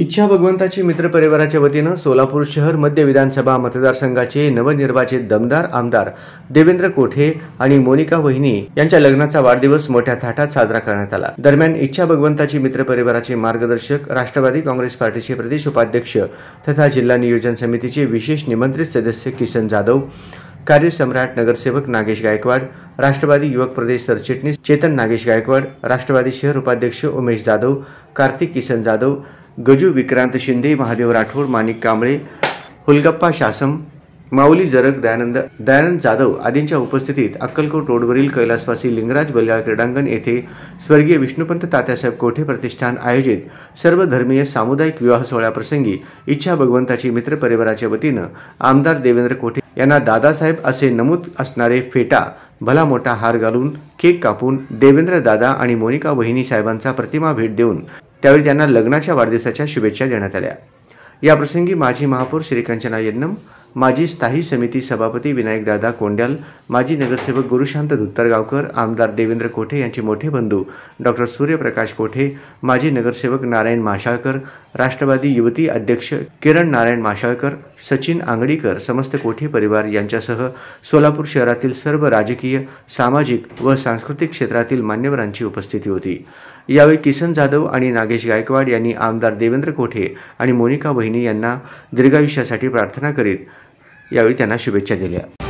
इच्छा भगवंताची मित्र परिवाराच्या वतीनं सोलापूर शहर मध्य विधानसभा मतदारसंघाचे नवनिर्वाचित दमदार आमदार देवेंद्र कोठे आणि मोनिका वहिनी यांच्या लग्नाचा वाढदिवस मोठ्या थाटात साजरा करण्यात आला। दरम्यान इच्छा भगवंताची मित्र परिवाराचे मार्गदर्शक, राष्ट्रवादी काँग्रेस पार्टीचे प्रदेश उपाध्यक्ष तथा जिल्हा नियोजन समितीचे विशेष निमंत्रित सदस्य किसन जाधव, कार्यसम्राट नगरसेवक नागेश गायकवाड, राष्ट्रवादी युवक प्रदेश सरचिटणीस चेतन नागेश गायकवाड, राष्ट्रवादी शहर उपाध्यक्ष उमेश जाधव, कार्तिक किसन जाधव, गजू विक्रांत शिंदे, महादेव राठोड, माणिक कांबळे, हुलगप्पा शासम, माऊली जरग, दयानंद जाधव आदींच्या उपस्थितीत अक्कलकोट रोडवरील कैलासवासी लिंगराज बलिया क्रीडांगण येथे स्वर्गीय विष्णुपंत तात्यासाहेब कोठे प्रतिष्ठान आयोजित सर्वधर्मीय सामुदायिक विवाह सोहळ्याप्रसंगी इच्छा भगवंताची मित्र परिवाराच्या वतीनं आमदार देवेंद्र कोठे यांना दादासाहेब असे नमूद असणारे फेटा भला मोठा हार घालून केक कापून देवेंद्र दादा आणि मोनिका वहिनी साहेबांचा प्रतिमा भेट देऊन त्यावेळी त्यांना लग्नाच्या वाढदिवसाच्या शुभेच्छा देण्यात आल्या। या प्रसंगी माजी महापौर श्रीकांचना यन्नम, माजी स्थायी समिती सभापती विनायकदादा कोंड्याल, माजी नगरसेवक गुरुशांत धुत्तरगावकर, आमदार देवेंद्र कोठे यांचे मोठे बंधू डॉक्टर सूर्यप्रकाश कोठे, माजी नगरसेवक नारायण माशाळकर, राष्ट्रवादी युवती अध्यक्ष किरण नारायण माशाळकर, सचिन आंगडीकर, समस्त कोठे परिवार यांच्यासह सोलापूर शहरातील सर्व राजकीय, सामाजिक व सांस्कृतिक क्षेत्रातील मान्यवरांची उपस्थिती होती। यावेळी किसन जाधव आणि नागेश गायकवाड यांनी आमदार देवेंद्र कोठे आणि मोनिका वहिनी यांना दीर्घायुष्यासाठी प्रार्थना करीत यावेळी त्यांना शुभेच्छा दिल्या।